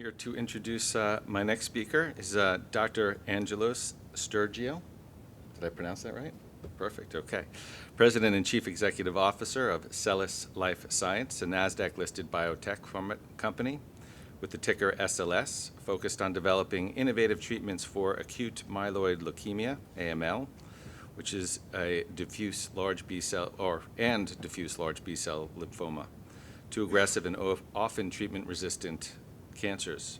Here to introduce my next speaker is Dr. Angelos Stergiou. Did I pronounce that right? Perfect, okay. President and Chief Executive Officer of SELLAS Life Science, a NASDAQ-listed biotech pharma company with the ticker SLS, focused on developing innovative treatments for acute myeloid leukemia, AML, which is a diffuse large B-cell diffuse large B-cell lymphoma, two aggressive and often treatment-resistant cancers.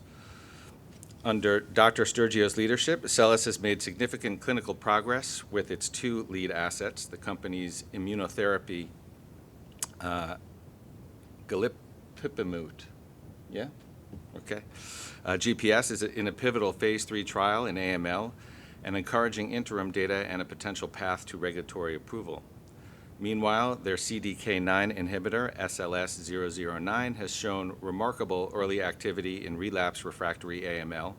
Under Dr. Stergiou's leadership, SELLAS has made significant clinical progress with its two lead assets, the company's immunotherapy, galipipimut, yeah? Okay. GPS is in a pivotal phase 3 trial in AML, and encouraging interim data and a potential path to regulatory approval. Meanwhile, their CDK9 inhibitor, SLS009, has shown remarkable early activity in relapse refractory AML,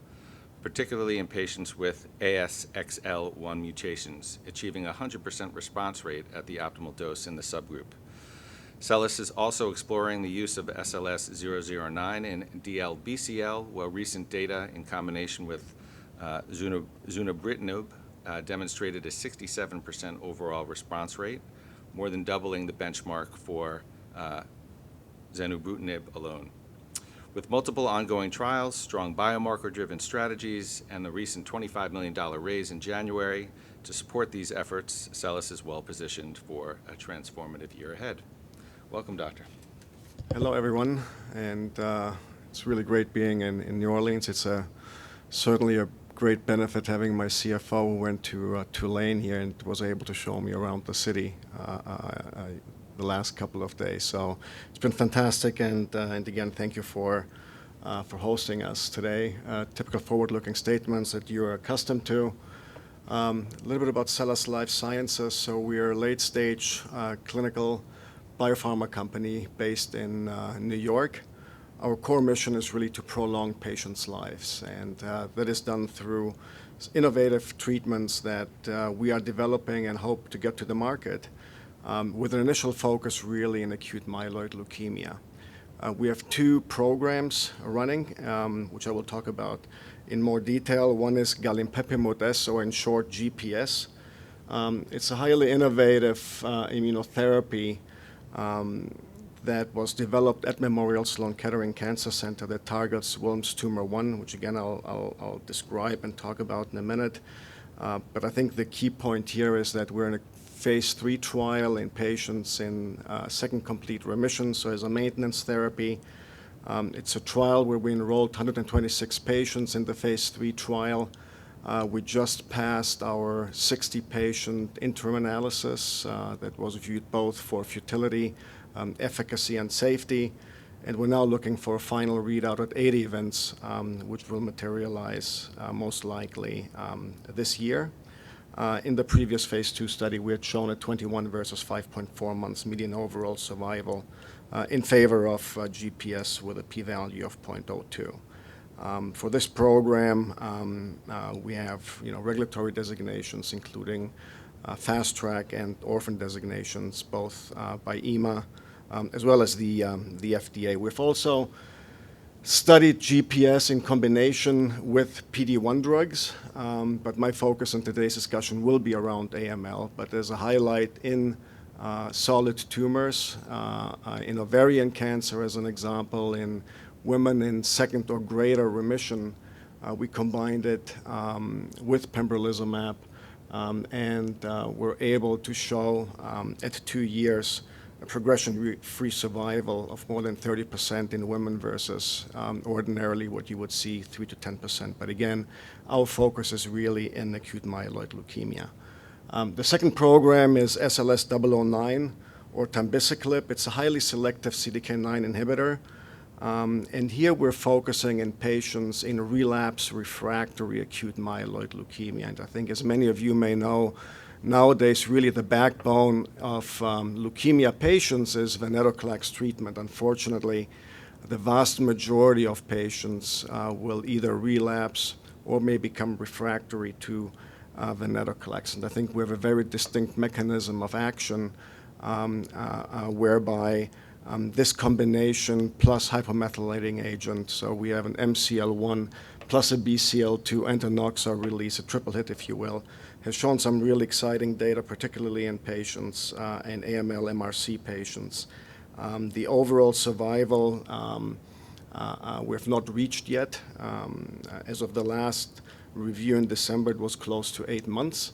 particularly in patients with ASXL1 mutations, achieving a 100% response rate at the optimal dose in the subgroup. SELLAS is also exploring the use of SLS009 in DLBCL, while recent data in combination with zunibrutinib demonstrated a 67% overall response rate, more than doubling the benchmark for zunibrutinib alone. With multiple ongoing trials, strong biomarker-driven strategies, and the recent $25 million raise in January to support these efforts, SELLAS is well positioned for a transformative year ahead. Welcome, Doctor. Hello, everyone, and it's really great being in New Orleans. It's certainly a great benefit having my CFO who went to Tulane here and was able to show me around the city the last couple of days. So it's been fantastic, and again, thank you for hosting us today. Typical forward-looking statements that you're accustomed to. A little bit about SELLAS Life Sciences. So we're a late-stage clinical biopharma company based in New York. Our core mission is really to prolong patients' lives, and that is done through innovative treatments that we are developing and hope to get to the market, with an initial focus really in acute myeloid leukemia. We have two programs running, which I will talk about in more detail. One is galipipimut, or in short, GPS. It's a highly innovative immunotherapy that was developed at Memorial Sloan Kettering Cancer Center that targets Wilms tumor 1, which again I'll describe and talk about in a minute. But I think the key point here is that we're in a phase 3 trial in patients in second complete remission, so as a maintenance therapy. It's a trial where we enrolled 126 patients in the phase 3 trial. We just passed our 60-patient interim analysis that was viewed both for futility, efficacy, and safety, and we're now looking for a final readout at 80 events, which will materialize most likely this year. In the previous phase 2 study, we had shown a 21 versus 5.4 months median overall survival in favor of GPS with a p-value of 0.02. For this program, we have regulatory designations, including fast track and orphan designations, both by EMA as well as the FDA. We've also studied GPS in combination with PD-1 drugs, but my focus in today's discussion will be around AML. But there's a highlight in solid tumors, in ovarian cancer, as an example, in women in second or greater remission. We combined it with pembrolizumab, and we're able to show at 2 years a progression-free survival of more than 30% in women versus ordinarily what you would see 3 to 10%. But again, our focus is really in acute myeloid leukemia. The second program is SLS009, or tambiciclib. It's a highly selective CDK9 inhibitor. And here we're focusing in patients in relapse refractory acute myeloid leukemia. And I think, as many of you may know, nowadays really the backbone of leukemia patients is venetoclax treatment. Unfortunately, the vast majority of patients will either relapse or may become refractory to venetoclax. And I think we have a very distinct mechanism of action whereby This combination plus hypomethylating agent, so we have an MCL1 plus a BCL2 and a NOXA release, a triple hit, if you will, has shown some really exciting data, particularly in patients, in AML MRC patients. The overall survival we have not reached yet. As of the last review in December, it was close to 8 months.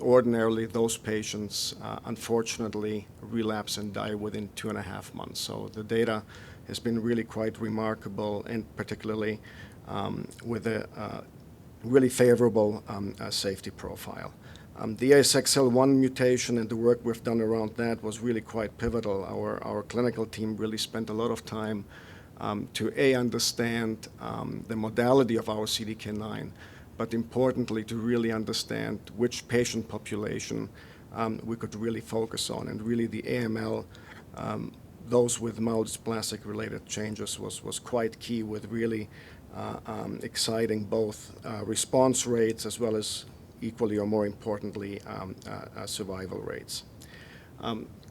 Ordinarily, those patients, unfortunately, relapse and die within 2.5 months. So the data has been really quite remarkable, and particularly with a really favorable safety profile. The ASXL1 mutation and the work we've done around that was really quite pivotal. Our clinical team really spent a lot of time to understand the modality of our CDK9, but importantly to really understand which patient population we could really focus on. And really the AML, those with myelodysplastic related changes was quite key, with really exciting both response rates as well as equally or more importantly survival rates.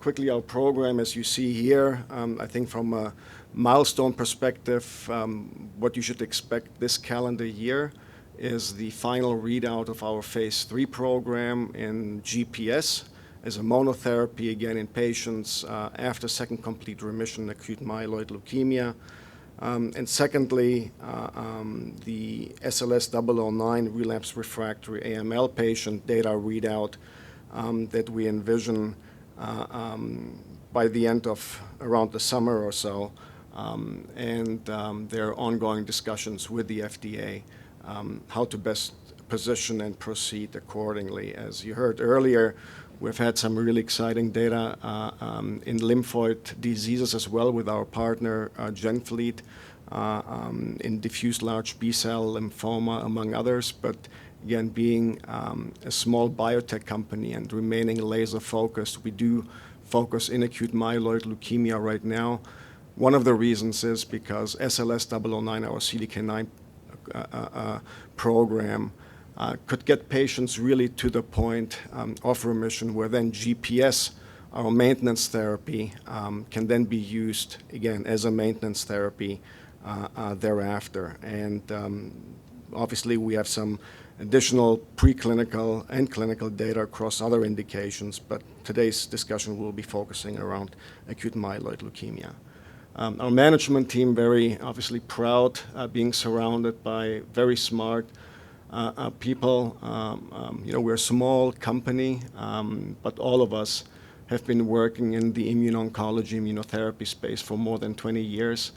Quickly, our program, as you see here, I think from a milestone perspective, what you should expect this calendar year is the final readout of our phase 3 program in GPS as a monotherapy, again in patients after second complete remission acute myeloid leukemia. And secondly, the SLS009 relapse refractory AML patient data readout that we envision by the end of around the summer or so. And there are ongoing discussions with the FDA how to best position and proceed accordingly. As you heard earlier, we've had some really exciting data in lymphoid diseases as well with our partner GenFleet in diffuse large B-cell lymphoma, among others. But again, being a small biotech company and remaining laser focused, we do focus in acute myeloid leukemia right now. One of the reasons is because SLS009, our CDK9 program, could get patients really to the point of remission where then GPS, our maintenance therapy, can then be used again as a maintenance therapy thereafter. And obviously we have some additional preclinical and clinical data across other indications, but today's discussion will be focusing around acute myeloid leukemia. Our management team, very obviously proud being surrounded by very smart people. We're a small company, but all of us have been working in the immuno-oncology, immunotherapy space for more than 20 years,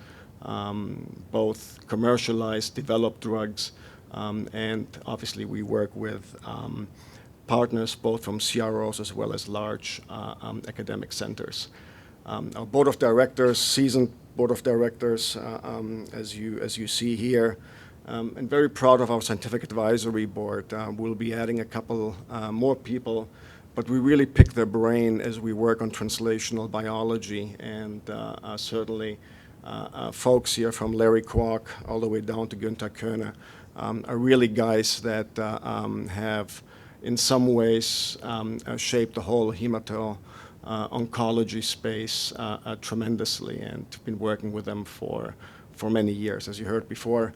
both commercialized, developed drugs, and obviously we work with partners both from CROs as well as large academic centers. Our board of directors, seasoned board of directors, as you see here, and very proud of our scientific advisory board. We'll be adding a couple more people, but we really pick their brain as we work on translational biology, and certainly folks here from Larry Kwok all the way down to Günther Köhne are really guys that have in some ways shaped the whole hemato-oncology space tremendously, and been working with them for many years. As you heard before,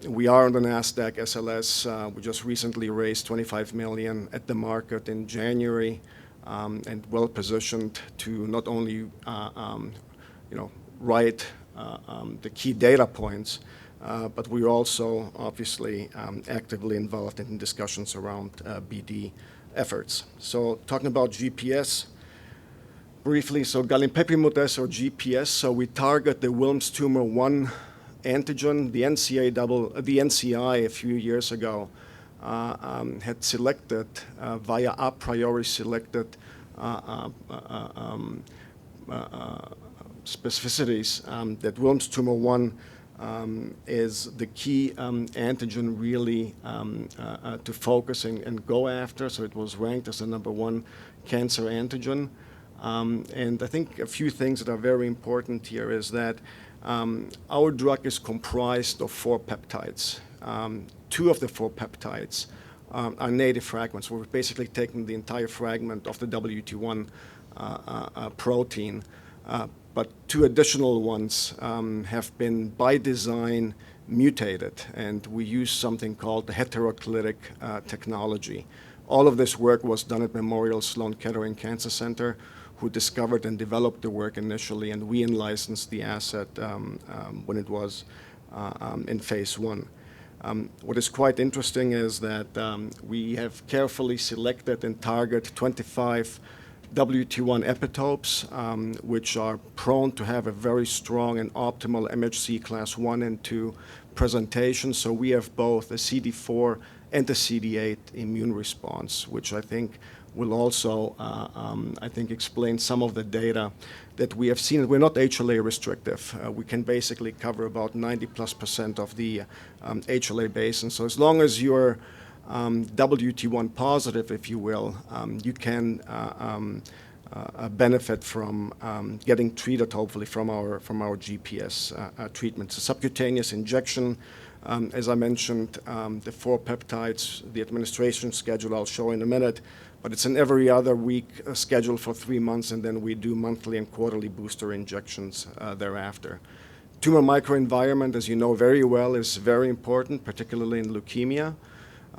we are on the NASDAQ SLS. We just recently raised $25 million at the market in January, and well positioned to not only write the key data points, but we're also obviously actively involved in discussions around BD efforts. So talking about GPS briefly, so galinpepimut-S or GPS, so we target the Wilms tumor 1 antigen. The NCI a few years ago had selected via a priori selected specificities that Wilms tumor 1 is the key antigen really to focus and go after. So it was ranked as the #1 cancer antigen. And I think a few things that are very important here is that our drug is comprised of 4 peptides. 2 of the 4 peptides are native fragments. We're basically taking the entire fragment of the WT1 protein. but 2 additional ones have been by design mutated, and we use something called the heteroclitic technology. All of this work was done at Memorial Sloan Kettering Cancer Center, who discovered and developed the work initially, and we in-licensed the asset when it was in phase 1. What is quite interesting is that we have carefully selected and target 25 WT1 epitopes, which are prone to have a very strong and optimal MHC class 1 and 2 presentation. So we have both a CD4 and a CD8 immune response, which I think will also, explain some of the data that we have seen. We're not HLA restrictive. We can basically cover about 90+% of the HLA base. And so as long as you're WT1 positive, if you will, you can benefit from getting treated, hopefully, from our GPS treatment. So subcutaneous injection, as I mentioned, the 4 peptides, the administration schedule I'll show in a minute, but it's an every other week schedule for 3 months, and then we do monthly and quarterly booster injections thereafter. Tumor microenvironment, as you know very well, is very important, particularly in leukemia.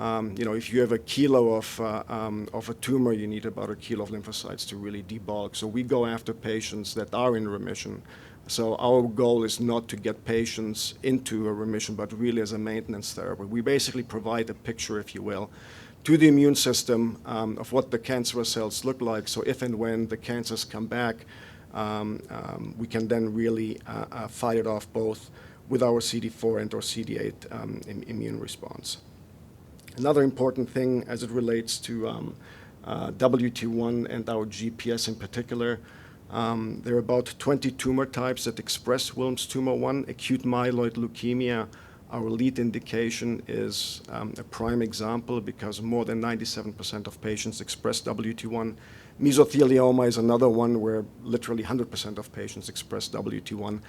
If you have a kilo of a tumor, you need about a kilo of lymphocytes to really debulk. So we go after patients that are in remission. So our goal is not to get patients into a remission, but really as a maintenance therapy. We basically provide a picture, if you will, to the immune system of what the cancerous cells look like. So if and when the cancers come back, we can then really fight it off both with our CD4 and or CD8 immune response. Another important thing as it relates to WT1 and our GPS in particular, there are about 20 tumor types that express Wilms tumor 1. Acute myeloid leukemia, our lead indication, is a prime example because more than 97% of patients express WT1. Mesothelioma is another one where literally 100% of patients express WT1.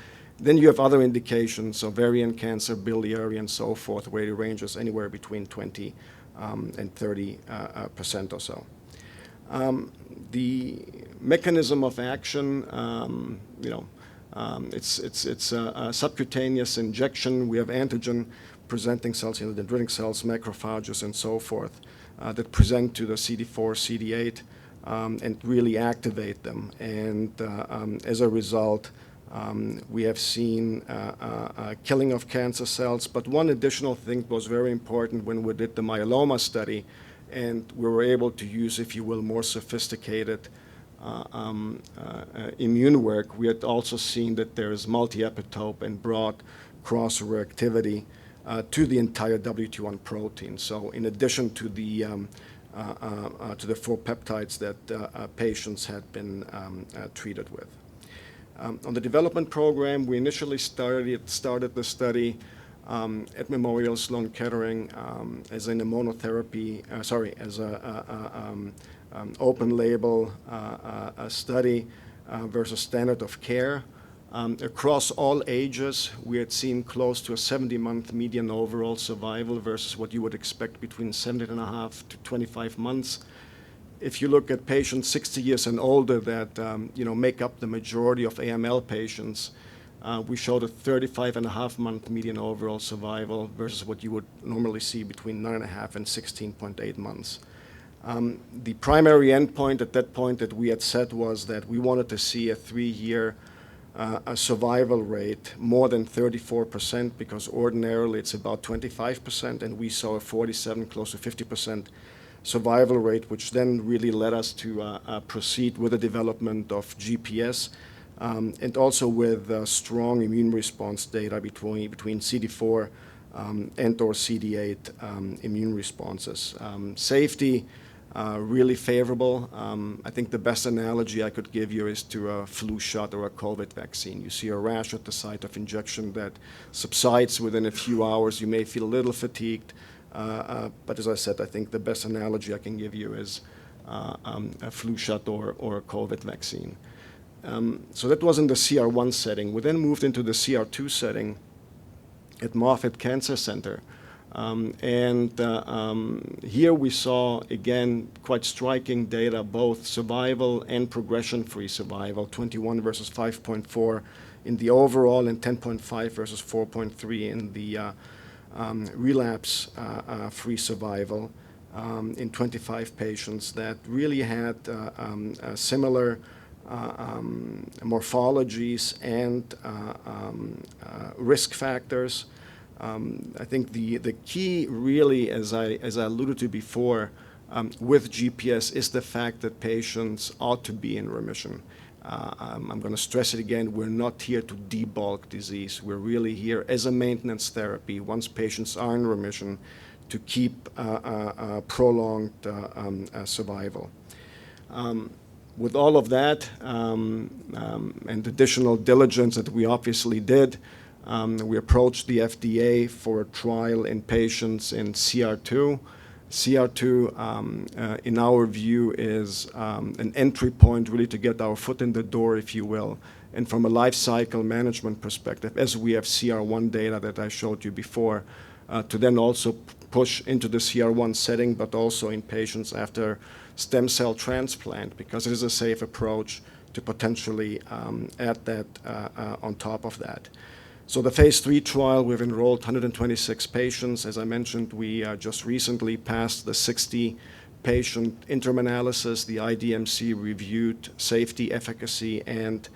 Then you have other indications, ovarian cancer, biliary, and so forth, where it ranges anywhere between 20 and 30% or so. The mechanism of action, it's a subcutaneous injection. We have antigen-presenting cells, the dendritic cells, macrophages, and so forth, that present to the CD4, CD8, and really activate them. And as a result, we have seen killing of cancer cells. But one additional thing was very important when we did the myeloma study, and we were able to use, if you will, more sophisticated immune work. We had also seen that there is multi-epitope and broad cross-reactivity to the entire WT1 protein. So in addition to the 4 peptides that patients had been treated with. On the development program, we initially started the study at Memorial Sloan Kettering as an immunotherapy, as a open label study versus standard of care. Across all ages, we had seen close to a 70-month median overall survival versus what you would expect between 17.5 to 25 months. If you look at patients 60 years and older that make up the majority of AML patients, we showed a 35.5-month median overall survival versus what you would normally see between 9.5 and 16.8 months. The primary endpoint at that point that we had set was that we wanted to see a 3-year survival rate more than 34%, because ordinarily it's about 25%, and we saw a 47, close to 50% survival rate, which then really led us to proceed with the development of GPS and also with strong immune response data between CD4 and or CD8 immune responses. Safety, really favorable. I think the best analogy I could give you is to a flu shot or a COVID vaccine. You see a rash at the site of injection that subsides within a few hours. You may feel a little fatigued, but as I said, I think the best analogy I can give you is a flu shot or a COVID vaccine. So that was in the CR1 setting. We then moved into the CR2 setting at Moffitt Cancer Center, Here we saw, again, quite striking data, both survival and progression-free survival, 21 versus 5.4 in the overall and 10.5 versus 4.3 in the relapse-free survival in 25 patients that really had similar morphologies and risk factors. I think the key really, as I alluded to before, with GPS is the fact that patients ought to be in remission. I'm going to stress it again, we're not here to debulk disease. We're really here as a maintenance therapy, once patients are in remission, to keep prolonged survival. With all of that and additional diligence that we obviously did, we approached the FDA for a trial in patients in CR2. CR2, in our view, is an entry point really to get our foot in the door, if you will. And from a life cycle management perspective, as we have CR1 data that I showed you before, to then also push into the CR1 setting, but also in patients after stem cell transplant, because it is a safe approach to potentially add that on top of that. So the phase 3 trial, we've enrolled 126 patients. As I mentioned, we just recently passed the 60-patient interim analysis. The IDMC reviewed safety, efficacy, and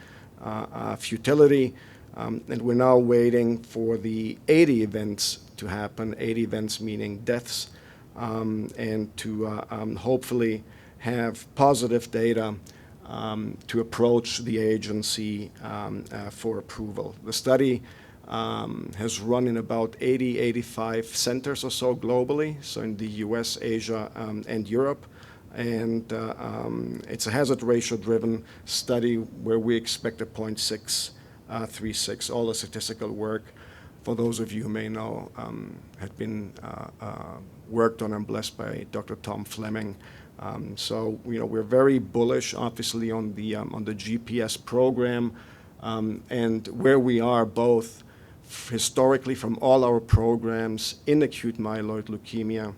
futility. And we're now waiting for the 80 events to happen, 80 events meaning deaths, and to hopefully have positive data to approach the agency for approval. The study has run in about 80, 85 centers or so globally, so in the US, Asia, and Europe. And it's a hazard ratio-driven study where we expect a 0.636. All the statistical work, for those of you who may know, had been worked on and blessed by Dr. Tom Fleming. So we're very bullish, obviously, on the GPS program and where we are both historically from all our programs in acute myeloid leukemia,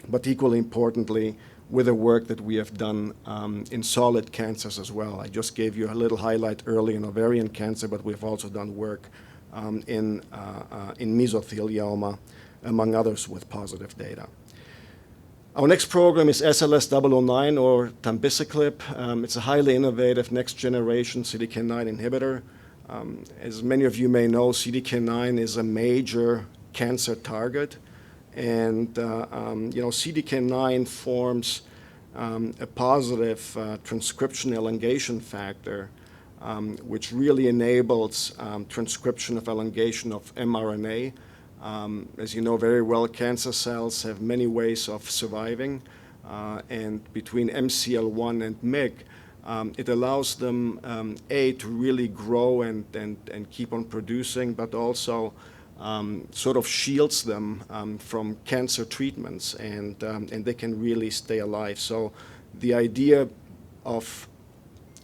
but equally importantly, with the work that we have done in solid cancers as well. I just gave you a little highlight early in ovarian cancer, but we've also done work in mesothelioma, among others, with positive data. Our next program is SLS009, or tambiciclib. It's a highly innovative next-generation CDK9 inhibitor. As many of you may know, CDK9 is a major cancer target. And CDK9 forms a positive transcription elongation factor, which really enables transcription of elongation of mRNA. As you know very well, cancer cells have many ways of surviving. And between MCL1 and MYC, it allows them, to really grow and keep on producing, but also sort of shields them from cancer treatments, and they can really stay alive. So the idea of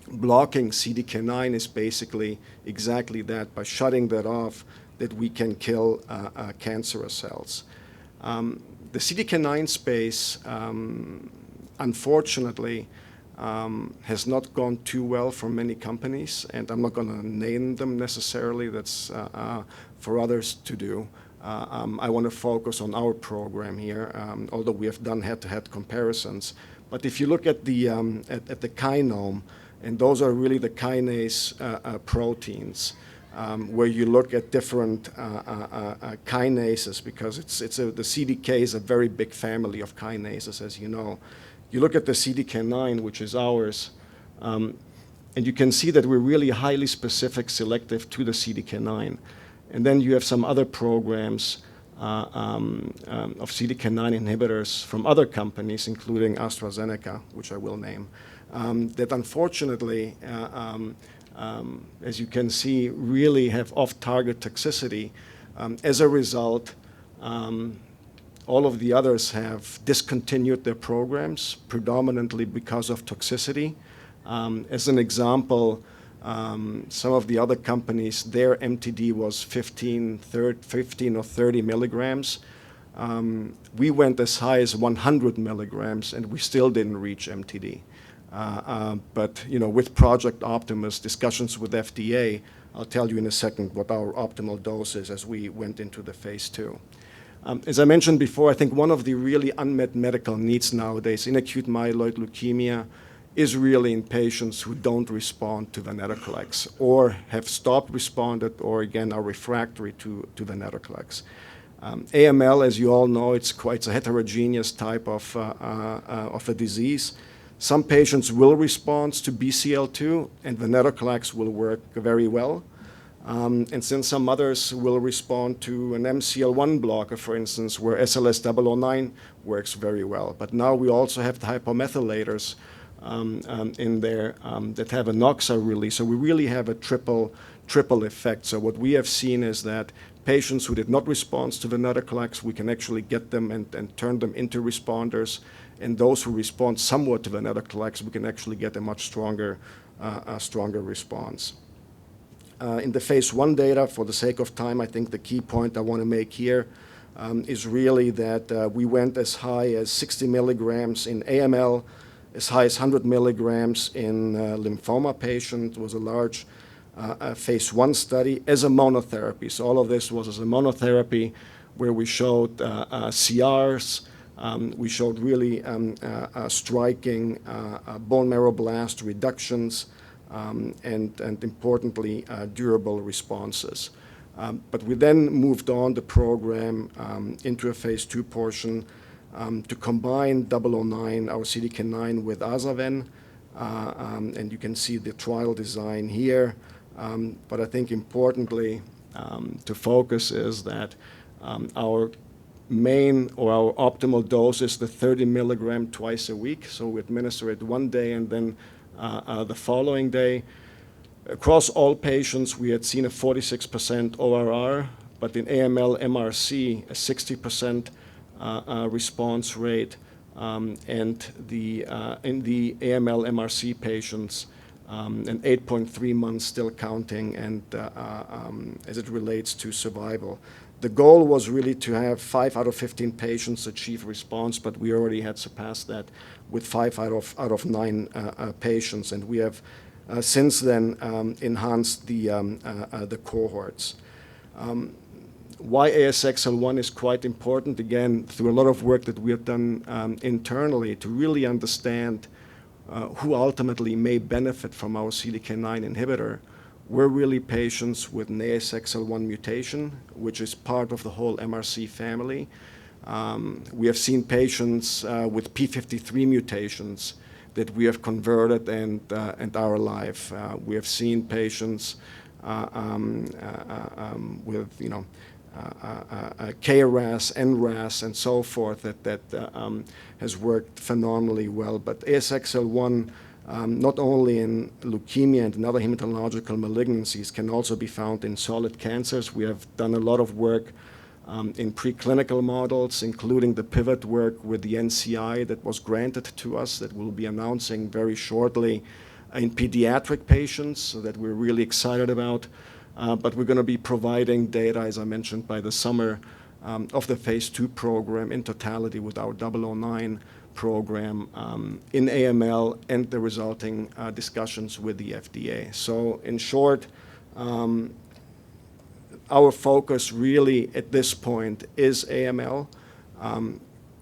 blocking CDK9 is basically exactly that. By shutting that off, that we can kill cancerous cells. The CDK9 space, unfortunately, has not gone too well for many companies, and I'm not going to name them necessarily. That's for others to do. I want to focus on our program here, although we have done head-to-head comparisons. But if you look at the kinome, and those are really the kinase proteins, where you look at different kinases, because the CDK is a very big family of kinases, as you know. You look at the CDK9, which is ours, and you can see that we're really highly specific, selective to the CDK9. And then you have some other programs of CDK9 inhibitors from other companies, including AstraZeneca, which I will name, that unfortunately, as you can see, really have off-target toxicity. As a result, all of the others have discontinued their programs, predominantly because of toxicity. As an example, some of the other companies, their MTD was 15 or 30 milligrams. We went as high as 100 milligrams, and we still didn't reach MTD. But with Project Optimus, discussions with FDA, I'll tell you in a second what our optimal dose is as we went into the phase 2. As I mentioned before, I think one of the really unmet medical needs nowadays in acute myeloid leukemia is really in patients who don't respond to venetoclax or have stopped responded or, again, are refractory to venetoclax. AML, as you all know, it's quite a heterogeneous type of a disease. Some patients will respond to BCL2, and venetoclax will work very well. And since some others will respond to an MCL1 blocker, for instance, where SLS009 works very well. But now we also have the hypomethylators in there that have a NOXA release. So we really have a triple effect. So what we have seen is that patients who did not respond to venetoclax, we can actually get them and turn them into responders. And those who respond somewhat to venetoclax, we can actually get a much stronger response. In the phase 1 data, for the sake of time, I think the key point I want to make here is really that we went as high as 60 milligrams in AML, as high as 100 milligrams in lymphoma patient. It was a large phase 1 study as a monotherapy. So all of this was as a monotherapy where we showed CRs, we showed really striking bone marrow blast reductions, and importantly, durable responses. But we then moved on the program into a phase 2 portion to combine 009, our CDK9, with Azaven. And you can see the trial design here. But I think importantly to focus is that our main or our optimal dose is the 30 milligram twice a week. So we administer it one day and then the following day. Across all patients, we had seen a 46% ORR, but in AML MRC, a 60% response rate, and in the AML MRC patients, an 8.3 months still counting, and as it relates to survival. The goal was really to have 5 out of 15 patients achieve response, but we already had surpassed that with 5 out of 9 patients, and we have since then enhanced the cohorts. Why ASXL1 is quite important, again, through a lot of work that we have done internally to really understand who ultimately may benefit from our CDK9 inhibitor. We're really patients with an ASXL1 mutation, which is part of the whole MRC family. We have seen patients with P53 mutations that we have converted and are alive. We have seen patients with KRAS, NRAS, and so forth that has worked phenomenally well. But ASXL1, not only in leukemia and in other hematological malignancies, can also be found in solid cancers. We have done a lot of work in preclinical models, including the pivot work with the NCI that was granted to us that we'll be announcing very shortly in pediatric patients, so that we're really excited about. But we're going to be providing data, as I mentioned, by the summer of the phase 2 program in totality with our 009 program in AML and the resulting discussions with the FDA. So in short, our focus really at this point is AML,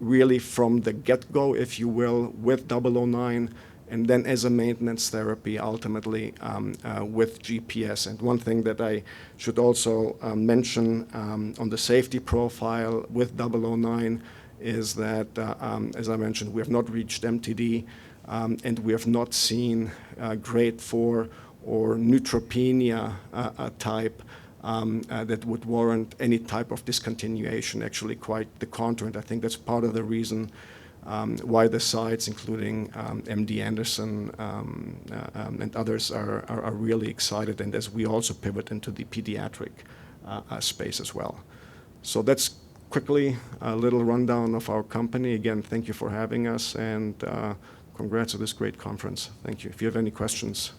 really from the get-go, if you will, with 009, and then as a maintenance therapy, ultimately with GPS. And one thing that I should also mention on the safety profile with 009 is that, as I mentioned, we have not reached MTD, and we have not seen grade 4 or neutropenia type that would warrant any type of discontinuation, actually quite the contrary. And I think that's part of the reason why the sites, including MD Anderson and others, are really excited, and as we also pivot into the pediatric space as well. So that's quickly a little rundown of our company. Again, thank you for having us, and congrats on this great conference. Thank you. If you have any questions.